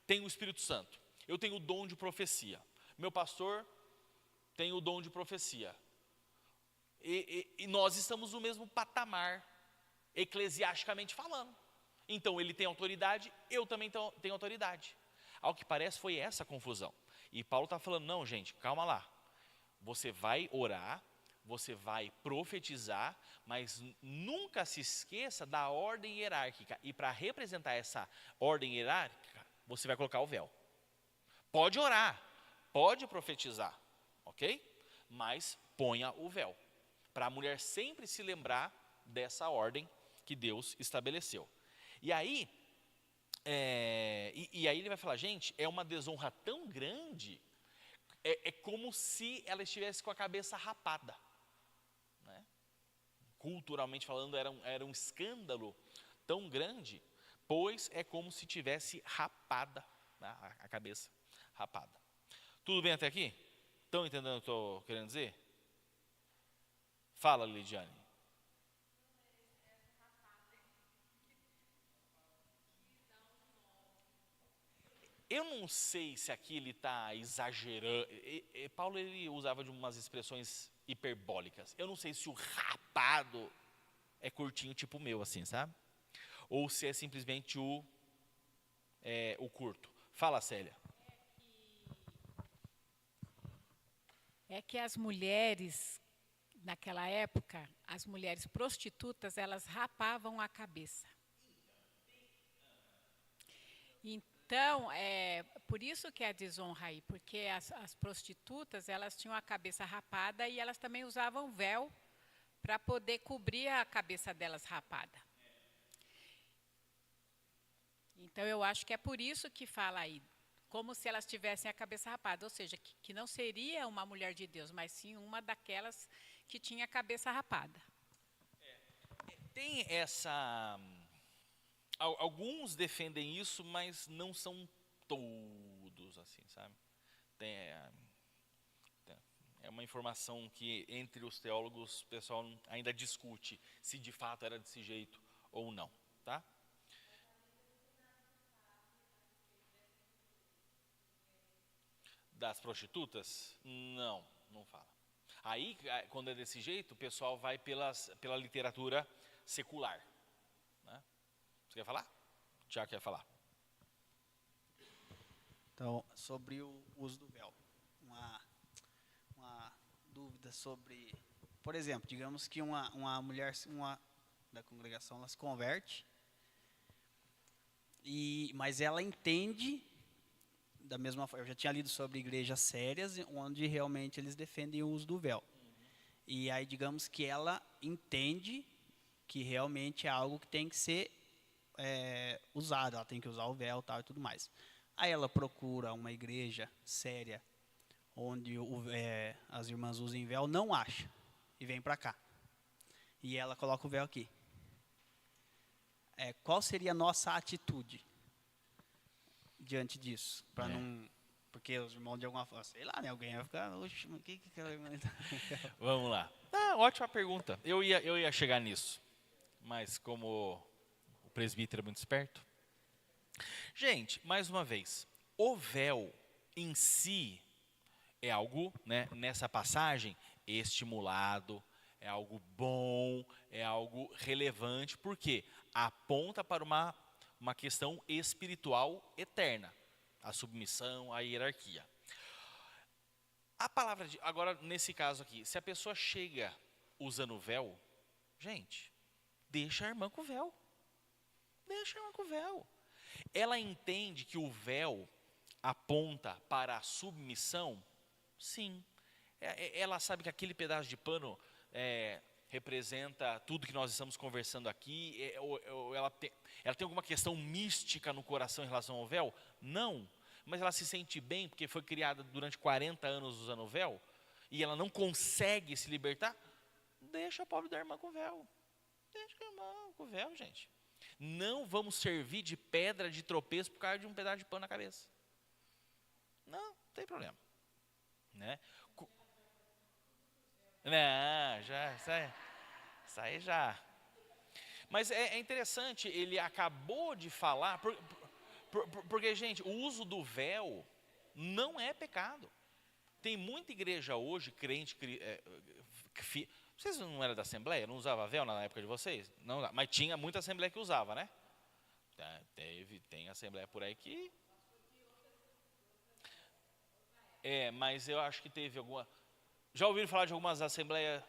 tenho o Espírito Santo, eu tenho o dom de profecia. Meu pastor tem o dom de profecia. E nós estamos no mesmo patamar, eclesiasticamente falando. Então ele tem autoridade, eu também tenho autoridade. Ao que parece foi essa a confusão. E Paulo está falando, não gente, calma lá. Você vai orar, você vai profetizar, mas nunca se esqueça da ordem hierárquica. E para representar essa ordem hierárquica, você vai colocar o véu. Pode orar, pode profetizar, ok? Mas ponha o véu. Para a mulher sempre se lembrar dessa ordem que Deus estabeleceu. E aí, aí ele vai falar, gente, é uma desonra tão grande, é como se ela estivesse com a cabeça rapada. Né? Culturalmente falando, era um escândalo tão grande, pois é como se tivesse rapada, né? A cabeça rapada. Tudo bem até aqui? Estão entendendo o que eu estou querendo dizer? Fala, Lidiane. Eu não sei se aqui ele está exagerando. Paulo ele usava de umas expressões hiperbólicas. Eu não sei se o rapado é curtinho, tipo o meu, assim, sabe? Ou se é simplesmente o curto. Fala, Célia. É que as mulheres, naquela época, as mulheres prostitutas, elas rapavam a cabeça. Então, por isso que é a desonra aí, porque as prostitutas, elas tinham a cabeça rapada e elas também usavam véu para poder cobrir a cabeça delas rapada. Então, eu acho que é por isso que fala aí, como se elas tivessem a cabeça rapada, ou seja, que não seria uma mulher de Deus, mas sim uma daquelas que tinha a cabeça rapada. Tem essa... Alguns defendem isso, mas não são todos assim, sabe? É uma informação que entre os teólogos o pessoal ainda discute se de fato era desse jeito ou não, tá? Das prostitutas? Não fala. Aí, quando é desse jeito, o pessoal vai pela literatura secular. Né? Você quer falar? O Tiago quer falar. Então, sobre o uso do véu. Uma dúvida sobre... Por exemplo, digamos que uma mulher da congregação, ela se converte, mas ela entende... Da mesma forma, eu já tinha lido sobre igrejas sérias, onde realmente eles defendem o uso do véu. E aí, digamos que ela entende que realmente é algo que tem que ser usado, ela tem que usar o véu tal, e tudo mais. Aí ela procura uma igreja séria, onde as irmãs usem véu, não acha, e vem para cá. E ela coloca o véu aqui. Qual seria a nossa atitude diante disso, para não, porque os irmãos de alguma forma, sei lá, né, alguém vai ficar, oxe, mas que aquela irmã tá... Vamos lá. Ótima pergunta. Eu ia chegar nisso, mas como o presbítero é muito esperto. Gente, mais uma vez, o véu em si é algo, né, nessa passagem, estimulado, é algo bom, é algo relevante, porque aponta para uma questão espiritual eterna, a submissão, a hierarquia. A palavra agora, nesse caso aqui, se a pessoa chega usando o véu, gente, deixa a irmã com o véu. Deixa a irmã com o véu. Ela entende que o véu aponta para a submissão? Sim. Ela sabe que aquele pedaço de pano representa tudo que nós estamos conversando aqui? Ou ela tem alguma questão mística no coração em relação ao véu? Não, mas ela se sente bem porque foi criada durante 40 anos usando o véu e ela não consegue se libertar? Deixa a pobre da irmã com o véu. Deixa a irmã com o véu, gente. Não vamos servir de pedra de tropeço por causa de um pedaço de pano na cabeça. Não tem problema. Né? Não, já, isso aí já. Mas é interessante, ele acabou de falar, porque, gente, o uso do véu não é pecado. Tem muita igreja hoje, crente, vocês não eram da Assembleia? Não usava véu na época de vocês? Não, mas tinha muita Assembleia que usava, né? Tem Assembleia por aí que... mas eu acho que teve alguma... Já ouviram falar de algumas assembleias?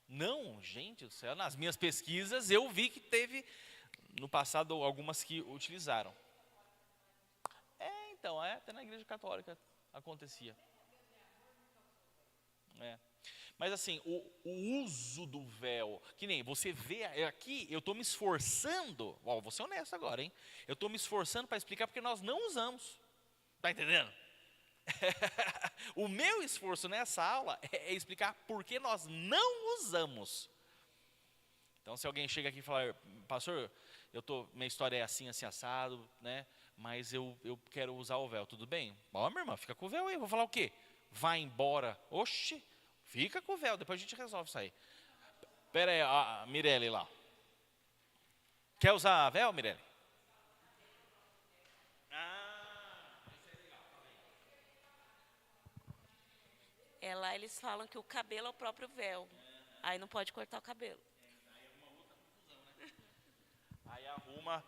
Não, gente do céu, nas minhas pesquisas eu vi que teve, no passado, algumas que utilizaram. Então, até na igreja católica acontecia. Mas assim, o uso do véu, que nem você vê aqui, eu estou me esforçando, vou ser honesto agora, hein? Eu estou me esforçando para explicar porque nós não usamos. Está entendendo? O meu esforço nessa aula é explicar por que nós não usamos. Então, se alguém chega aqui e falar, pastor, minha história é assim, assim, assado, né? Mas eu quero usar o véu, tudo bem? Ó, minha irmã, fica com o véu aí. Vou falar o quê? Vai embora. Oxi, fica com o véu, depois a gente resolve isso aí. Pera aí, a Mirelle lá. Quer usar véu, Mirelle? Lá eles falam que o cabelo é o próprio véu. Aí não pode cortar o cabelo. Aí arruma.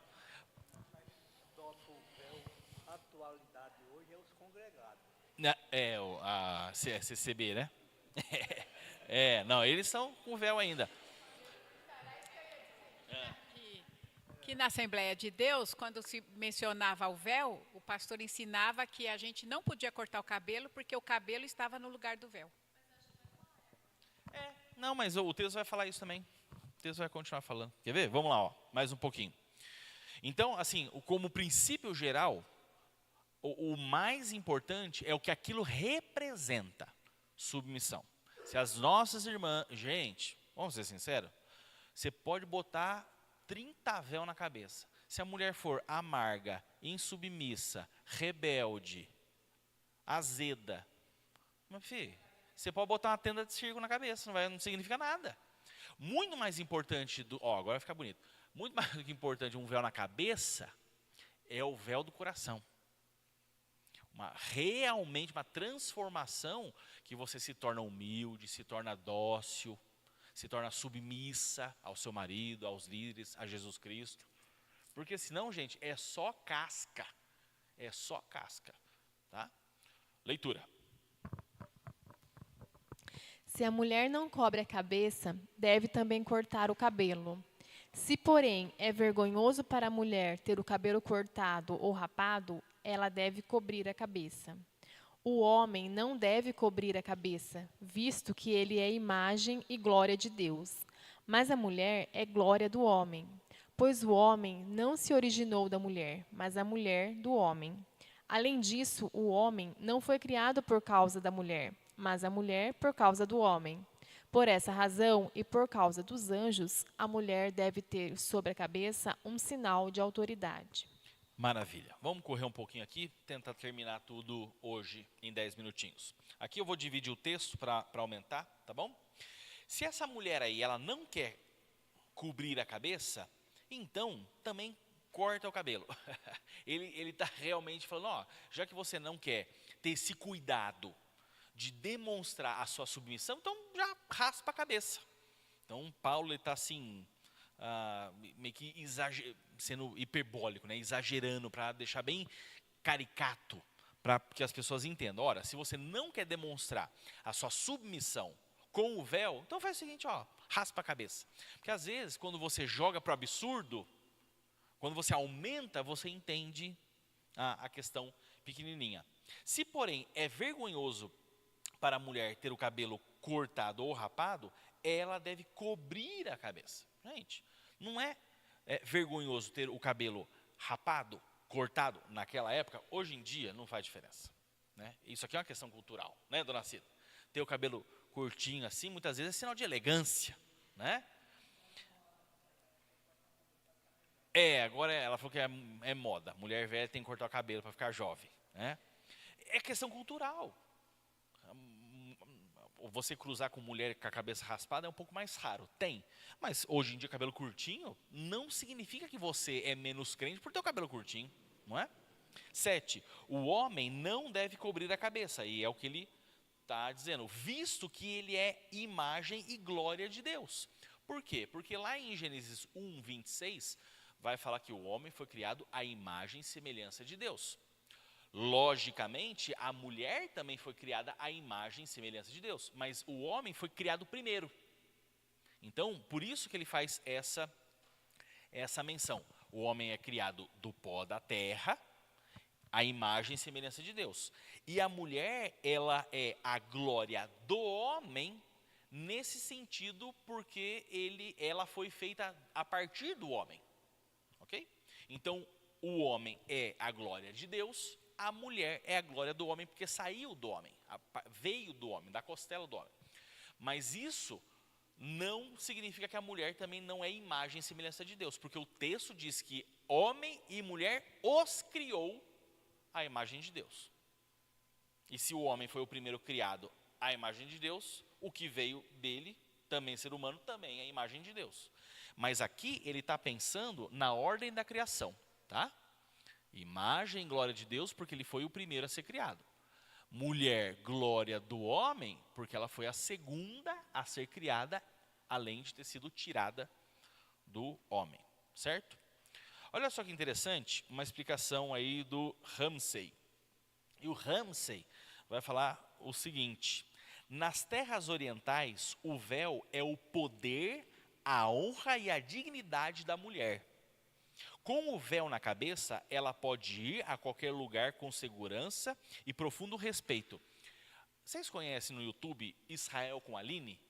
Nosso véu, a atualidade hoje é os congregados. A CCB, né? Não, eles estão com véu ainda. Que na Assembleia de Deus, quando se mencionava o véu, o pastor ensinava que a gente não podia cortar o cabelo, porque o cabelo estava no lugar do véu. Não, mas o texto vai falar isso também. O texto vai continuar falando. Quer ver? Vamos lá, mais um pouquinho. Então, assim, como princípio geral, o mais importante é o que aquilo representa, submissão. Se as nossas irmãs... Gente, vamos ser sinceros, você pode botar 30 véu na cabeça. Se a mulher for amarga, insubmissa, rebelde, azeda, meu filho, você pode botar uma tenda de circo na cabeça, não significa nada. Muito mais importante agora vai ficar bonito. Muito mais importante um véu na cabeça é o véu do coração. Realmente uma transformação que você se torna humilde, se torna dócil, se torna submissa ao seu marido, aos líderes, a Jesus Cristo. Porque senão, gente, é só casca. É só casca. Tá? Leitura. Se a mulher não cobre a cabeça, deve também cortar o cabelo. Se, porém, é vergonhoso para a mulher ter o cabelo cortado ou rapado, ela deve cobrir a cabeça. O homem não deve cobrir a cabeça, visto que ele é imagem e glória de Deus. Mas a mulher é glória do homem, pois o homem não se originou da mulher, mas a mulher do homem. Além disso, o homem não foi criado por causa da mulher, mas a mulher por causa do homem. Por essa razão e por causa dos anjos, a mulher deve ter sobre a cabeça um sinal de autoridade. Maravilha. Vamos correr um pouquinho aqui, tentar terminar tudo hoje em 10 minutinhos. Aqui eu vou dividir o texto para aumentar, tá bom? Se essa mulher aí, ela não quer cobrir a cabeça, então também corta o cabelo. Ele está realmente falando, já que você não quer ter esse cuidado de demonstrar a sua submissão, então já raspa a cabeça. Então Paulo está assim, meio que sendo hiperbólico, né? Exagerando para deixar bem caricato, para que as pessoas entendam. Ora, se você não quer demonstrar a sua submissão com o véu, então faz o seguinte, raspa a cabeça. Porque às vezes, quando você joga para o absurdo, quando você aumenta, você entende a questão pequenininha. Se, porém, é vergonhoso para a mulher ter o cabelo cortado ou rapado, ela deve cobrir a cabeça. Gente, não é vergonhoso ter o cabelo rapado, cortado naquela época? Hoje em dia não faz diferença, né? Isso aqui é uma questão cultural, né, dona Cida? Ter o cabelo curtinho assim, muitas vezes é sinal de elegância, né? Agora ela falou que é moda. Mulher velha tem que cortar o cabelo para ficar jovem, né? É questão cultural. Você cruzar com mulher com a cabeça raspada é um pouco mais raro, tem. Mas hoje em dia cabelo curtinho não significa que você é menos crente por ter o cabelo curtinho, não é? 7. O homem não deve cobrir a cabeça, e é o que ele está dizendo, visto que ele é imagem e glória de Deus. Por quê? Porque lá em Gênesis 1, 26, vai falar que o homem foi criado à imagem e semelhança de Deus. Logicamente, a mulher também foi criada à imagem e semelhança de Deus, mas o homem foi criado primeiro. Então, por isso que ele faz essa menção. O homem é criado do pó da terra, à imagem e semelhança de Deus. E a mulher, ela é a glória do homem, nesse sentido, porque ela foi feita a partir do homem. Ok? Então, o homem é a glória de Deus, a mulher é a glória do homem, porque saiu do homem, veio do homem, da costela do homem. Mas isso não significa que a mulher também não é imagem e semelhança de Deus, porque o texto diz que homem e mulher os criou à imagem de Deus. E se o homem foi o primeiro criado à imagem de Deus, o que veio dele, também ser humano, também é a imagem de Deus. Mas aqui ele está pensando na ordem da criação, tá? Imagem e glória de Deus, porque ele foi o primeiro a ser criado. Mulher, glória do homem, porque ela foi a segunda a ser criada, além de ter sido tirada do homem, certo? Olha só que interessante, uma explicação aí do Ramsay. E o Ramsay vai falar o seguinte: nas terras orientais, o véu é o poder, a honra e a dignidade da mulher. Com o véu na cabeça, ela pode ir a qualquer lugar com segurança e profundo respeito. Vocês conhecem no YouTube Israel com Aline?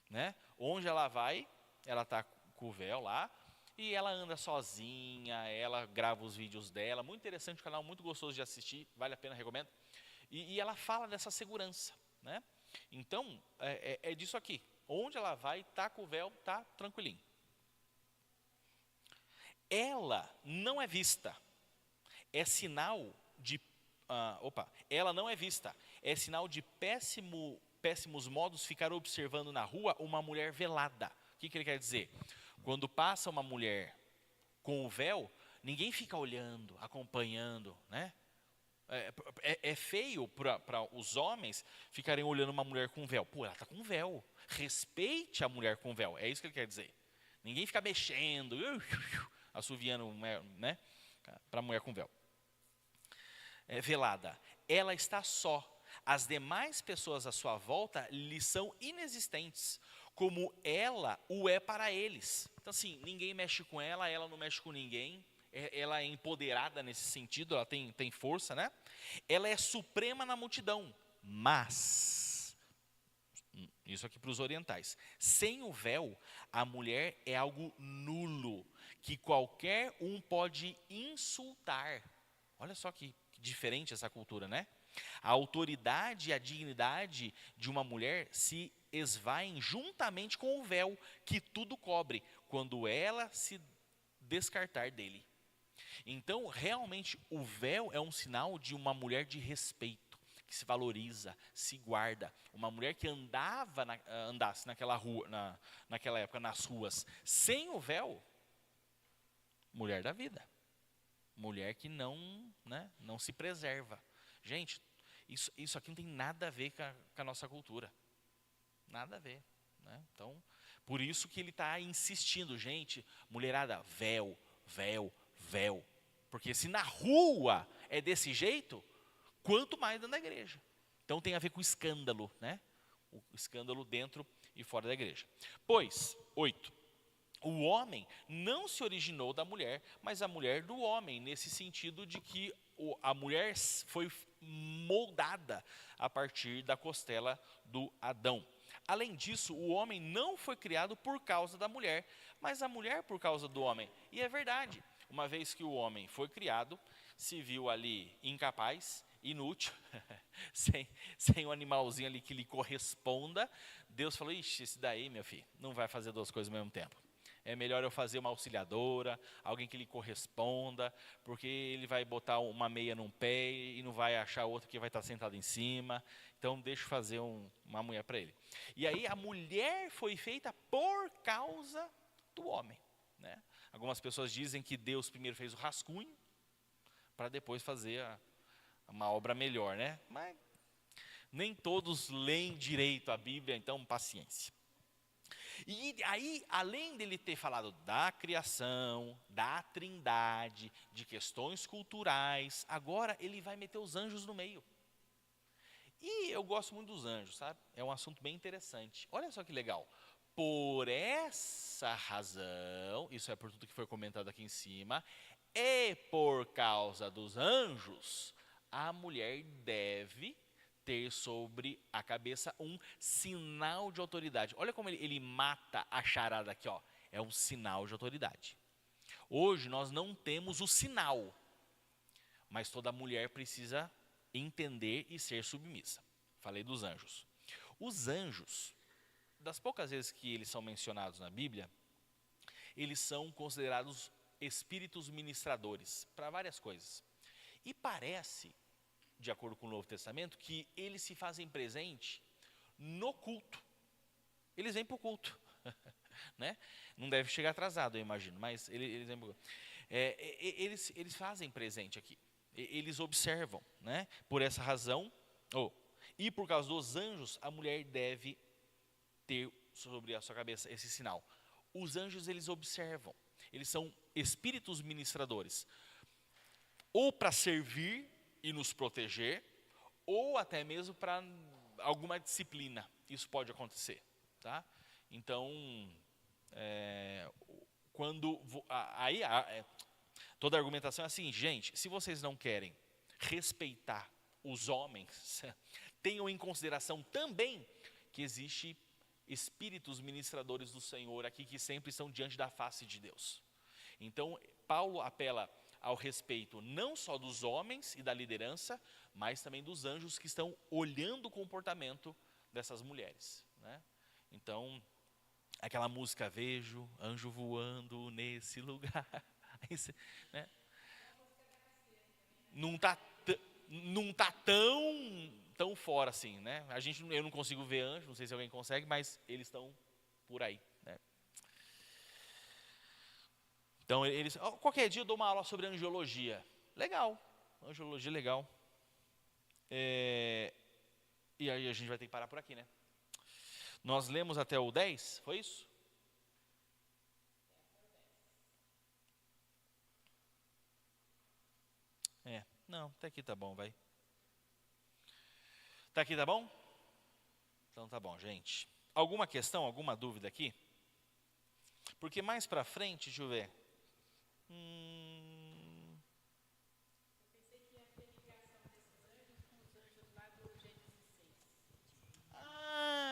Né? Onde ela vai, ela está com o véu lá, e ela anda sozinha, ela grava os vídeos dela, muito interessante, um canal muito gostoso de assistir, vale a pena, recomendo. E ela fala dessa segurança, né? Então, é disso aqui, onde ela vai, está com o véu, está tranquilinho. Ela não é vista, é sinal de, ela não é vista, é sinal de péssimos modos ficar observando na rua uma mulher velada. O que ele quer dizer? Quando passa uma mulher com o véu, ninguém fica olhando, acompanhando, né? É feio para os homens ficarem olhando uma mulher com véu. Pô, ela está com véu, respeite a mulher com véu, é isso que ele quer dizer. Ninguém fica mexendo, assoviando, né, para a mulher com véu. Velada, ela está só. As demais pessoas à sua volta lhe são inexistentes, como ela o é para eles. Então, assim, ninguém mexe com ela, ela não mexe com ninguém. Ela é empoderada nesse sentido, ela tem força, né? Ela é suprema na multidão, mas, isso aqui para os orientais, sem o véu, a mulher é algo nulo, que qualquer um pode insultar. Olha só que diferente essa cultura, né? A autoridade e a dignidade de uma mulher se esvaem juntamente com o véu que tudo cobre, quando ela se descartar dele. Então, realmente, o véu é um sinal de uma mulher de respeito, que se valoriza, se guarda. Uma mulher que andasse naquela rua, naquela época, nas ruas, sem o véu, mulher da vida. Mulher que não se preserva. Gente, isso aqui não tem nada a ver com a nossa cultura. Nada a ver, né? Então, por isso que ele está insistindo, gente, mulherada, véu, véu, véu. Porque se na rua é desse jeito, quanto mais dentro da igreja. Então tem a ver com escândalo, né? O escândalo dentro e fora da igreja. Pois, 8. O homem não se originou da mulher, mas a mulher do homem, nesse sentido de que a mulher foi moldada a partir da costela do Adão. Além disso, o homem não foi criado por causa da mulher, mas a mulher por causa do homem. E é verdade, uma vez que o homem foi criado, se viu ali incapaz, inútil, sem um animalzinho ali que lhe corresponda, Deus falou, ixi, esse daí, meu filho, não vai fazer duas coisas ao mesmo tempo. É melhor eu fazer uma auxiliadora, alguém que lhe corresponda, porque ele vai botar uma meia num pé e não vai achar outro que vai estar sentado em cima. Então, deixa eu fazer uma mulher para ele. E aí, a mulher foi feita por causa do homem, né? Algumas pessoas dizem que Deus primeiro fez o rascunho, para depois fazer uma obra melhor, né? Mas nem todos leem direito a Bíblia, então, paciência. E aí, além dele ter falado da criação, da trindade, de questões culturais, agora ele vai meter os anjos no meio. E eu gosto muito dos anjos, sabe? É um assunto bem interessante. Olha só que legal. Por essa razão, isso é por tudo que foi comentado aqui em cima, e por causa dos anjos, a mulher deve ter sobre a cabeça um sinal de autoridade. Olha como ele mata a charada aqui, ó. É um sinal de autoridade. Hoje nós não temos o sinal, mas toda mulher precisa entender e ser submissa. Falei dos anjos. Os anjos, das poucas vezes que eles são mencionados na Bíblia, eles são considerados espíritos ministradores para várias coisas. E parece, de acordo com o Novo Testamento, que eles se fazem presente no culto. Eles vêm para o culto. Né? Não deve chegar atrasado, eu imagino, mas eles vêm para o culto. Eles fazem presente aqui. Eles observam, né? Por essa razão, e por causa dos anjos, a mulher deve ter sobre a sua cabeça esse sinal. Os anjos, eles observam. Eles são espíritos ministradores. Ou para servir e nos proteger, ou até mesmo para alguma disciplina. Isso pode acontecer, tá? Então, toda a argumentação é assim, gente, se vocês não querem respeitar os homens, tenham em consideração também que existe espíritos ministradores do Senhor aqui que sempre estão diante da face de Deus. Então, Paulo apela ao respeito não só dos homens e da liderança, mas também dos anjos que estão olhando o comportamento dessas mulheres, né? Então, aquela música, vejo anjo voando nesse lugar, né? Não tá tão fora assim, né? Eu não consigo ver anjo, não sei se alguém consegue, mas eles estão por aí, né? Então, qualquer dia eu dou uma aula sobre angiologia. Legal, angiologia legal. E aí a gente vai ter que parar por aqui, né? Nós lemos até o 10, foi isso? Não, até aqui tá bom, vai. Tá aqui, tá bom? Então tá bom, gente. Alguma questão, alguma dúvida aqui? Porque mais pra frente, deixa eu ver.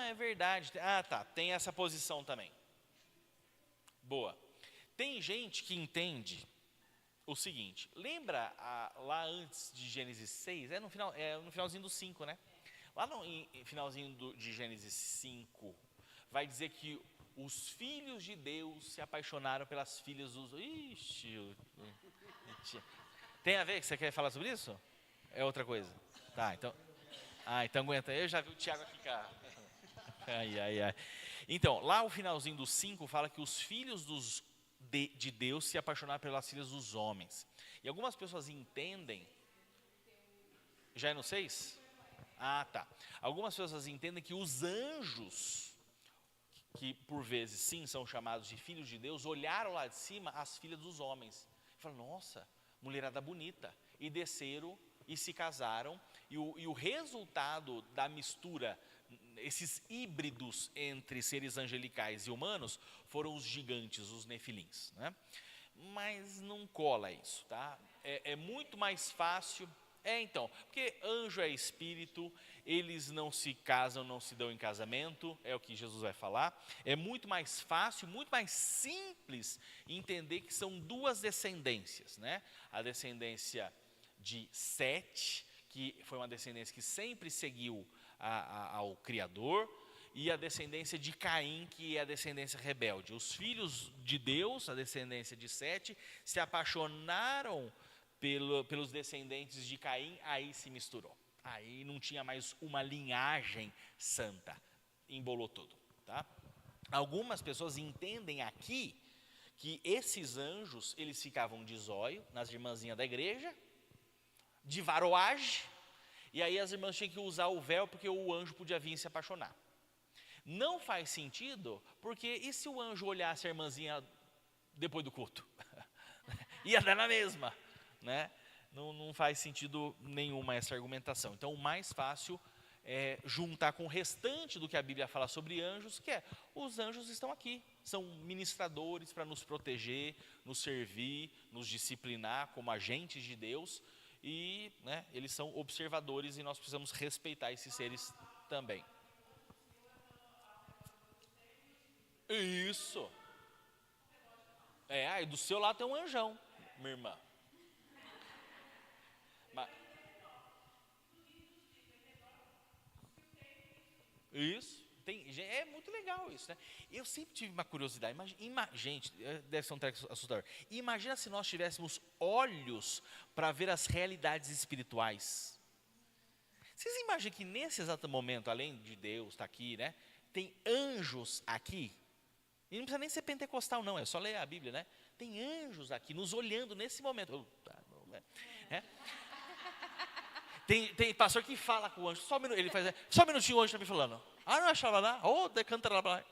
É verdade. Tá. Tem essa posição também. Boa. Tem gente que entende o seguinte. Lembra lá antes de Gênesis 6? No finalzinho do 5, né? Lá no finalzinho de Gênesis 5, vai dizer que os filhos de Deus se apaixonaram pelas filhas dos... Ixi, tem a ver que você quer falar sobre isso? É outra coisa? Tá, então... então aguenta. Eu já vi o Tiago aqui, cara. Ai. Então, lá o finalzinho do 5 fala que os filhos de Deus se apaixonaram pelas filhas dos homens. E algumas pessoas entendem... Já é no 6? Tá. Algumas pessoas entendem que os anjos, que por vezes sim são chamados de filhos de Deus, olharam lá de cima as filhas dos homens. E falaram, nossa, mulherada bonita. E desceram e se casaram. E o resultado da mistura, esses híbridos entre seres angelicais e humanos, foram os gigantes, os nefilins, né? Mas não cola isso, tá? é muito mais fácil. Então, porque anjo é espírito, eles não se casam, não se dão em casamento, é o que Jesus vai falar. É muito mais fácil, muito mais simples entender que são duas descendências, né? A descendência de Sete, que foi uma descendência que sempre seguiu ao Criador, e a descendência de Caim, que é a descendência rebelde. Os filhos de Deus, a descendência de Sete, se apaixonaram pelos descendentes de Caim, aí se misturou. Aí não tinha mais uma linhagem santa, embolou tudo. Tá? Algumas pessoas entendem aqui que esses anjos, eles ficavam de zóio nas irmãzinhas da igreja, de varoagem, e aí as irmãs tinham que usar o véu porque o anjo podia vir se apaixonar. Não faz sentido, porque e se o anjo olhasse a irmãzinha depois do culto? Ia dar na mesma, né? Não faz sentido nenhuma essa argumentação. Então, o mais fácil é juntar com o restante do que a Bíblia fala sobre anjos, que é, os anjos estão aqui, são ministradores para nos proteger, nos servir, nos disciplinar como agentes de Deus, e né, eles são observadores e nós precisamos respeitar esses seres também. Isso. Aí do seu lado tem um anjão, minha irmã. Isso. É muito legal isso, né? Eu sempre tive uma curiosidade. Gente, deve ser um treco assustador. Imagina se nós tivéssemos olhos para ver as realidades espirituais. Vocês imaginam que nesse exato momento, além de Deus estar aqui, né? Tem anjos aqui. E não precisa nem ser pentecostal, não. É só ler a Bíblia, né? Tem anjos aqui nos olhando nesse momento. Tem pastor que fala com o anjo, só um minuto, ele faz, só um minutinho, o anjo está me falando. Não achava lá, decanta lá.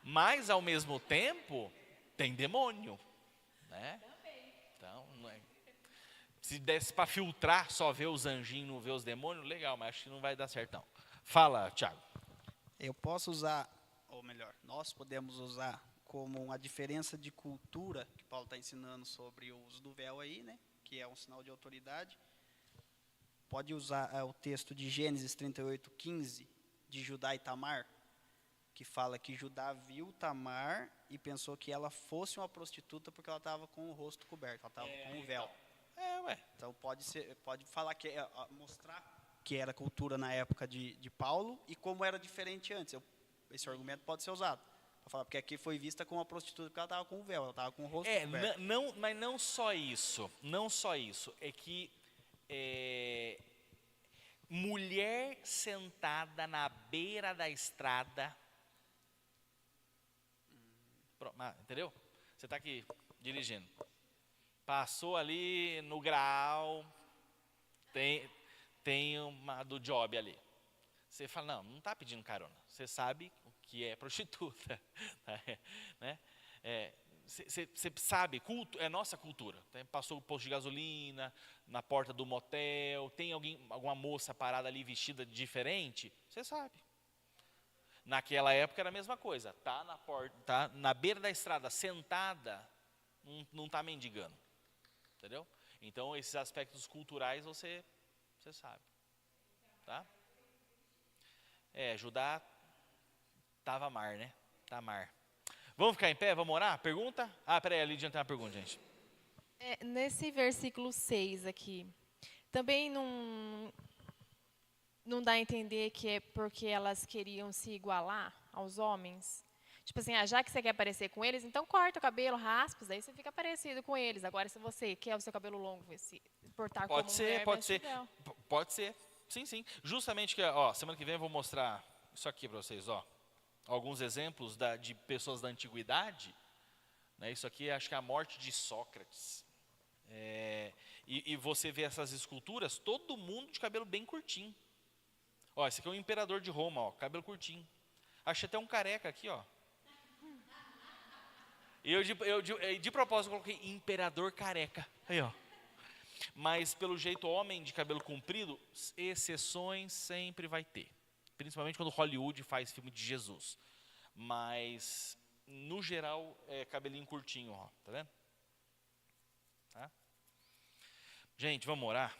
Mas ao mesmo tempo, tem demônio, né? Então, se desse para filtrar, só ver os anjinhos, não ver os demônios, legal, mas acho que não vai dar certo não. Fala, Tiago. Eu posso usar, ou melhor, nós podemos usar como uma diferença de cultura, que Paulo está ensinando sobre o uso do véu aí, né? Que é um sinal de autoridade. Pode usar o texto de Gênesis 38:15, de Judá e Tamar, que fala que Judá viu Tamar e pensou que ela fosse uma prostituta porque ela estava com o rosto coberto, ela estava com o véu. Então pode falar que mostrar que era cultura na época de Paulo e como era diferente antes. Esse argumento pode ser usado para falar, porque aqui foi vista como uma prostituta porque ela estava com o véu, ela estava com o rosto coberto. Mas não só isso, é que mulher sentada na beira da estrada, entendeu? Você está aqui dirigindo, passou ali no grau, tem uma do job ali. Você fala, não está pedindo carona. Você sabe o que é prostituta. Né? Você sabe, é nossa cultura. Passou o posto de gasolina, na porta do motel, tem alguma moça parada ali vestida diferente, você sabe. Naquela época era a mesma coisa. Tá na porta, tá na beira da estrada, sentada, não está mendigando. Entendeu? Então, esses aspectos culturais você sabe. Tá? Judá, Tamar, né? Tamar. Vamos ficar em pé? Vamos orar? Pergunta? Peraí, a Lídia tem uma pergunta, gente. Nesse versículo 6 aqui, também não dá a entender que é porque elas queriam se igualar aos homens? Tipo assim, já que você quer parecer com eles, então corta o cabelo, raspa, daí você fica parecido com eles. Agora, se você quer o seu cabelo longo, se portar como mulher, pode ser. Pode ser. Sim. Justamente que, semana que vem eu vou mostrar isso aqui para vocês, alguns exemplos de pessoas da antiguidade, né? Isso aqui acho que é a morte de Sócrates. E você vê essas esculturas, todo mundo de cabelo bem curtinho. Esse aqui é um imperador de Roma, cabelo curtinho. Achei até um careca aqui, E eu de propósito coloquei imperador careca. Aí, Mas pelo jeito, homem de cabelo comprido, exceções sempre vai ter. Principalmente quando Hollywood faz filme de Jesus. Mas, no geral, é cabelinho curtinho, tá vendo? Gente, vamos orar?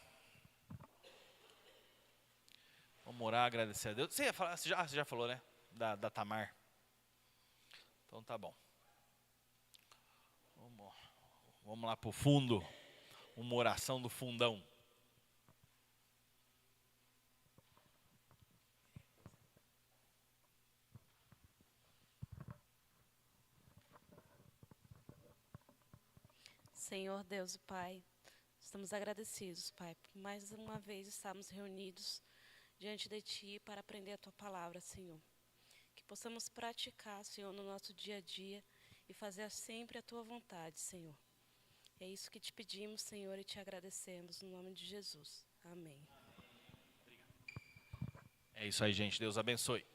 Vamos orar, agradecer a Deus. Você ia falar, você já falou, né? Da Tamar. Então tá bom. Vamos lá pro fundo. Uma oração do fundão. Senhor Deus e Pai, estamos agradecidos, Pai, por mais uma vez estarmos reunidos diante de Ti para aprender a Tua palavra, Senhor. Que possamos praticar, Senhor, no nosso dia a dia e fazer sempre a Tua vontade, Senhor. É isso que te pedimos, Senhor, e te agradecemos, no nome de Jesus. Amém. É isso aí, gente. Deus abençoe.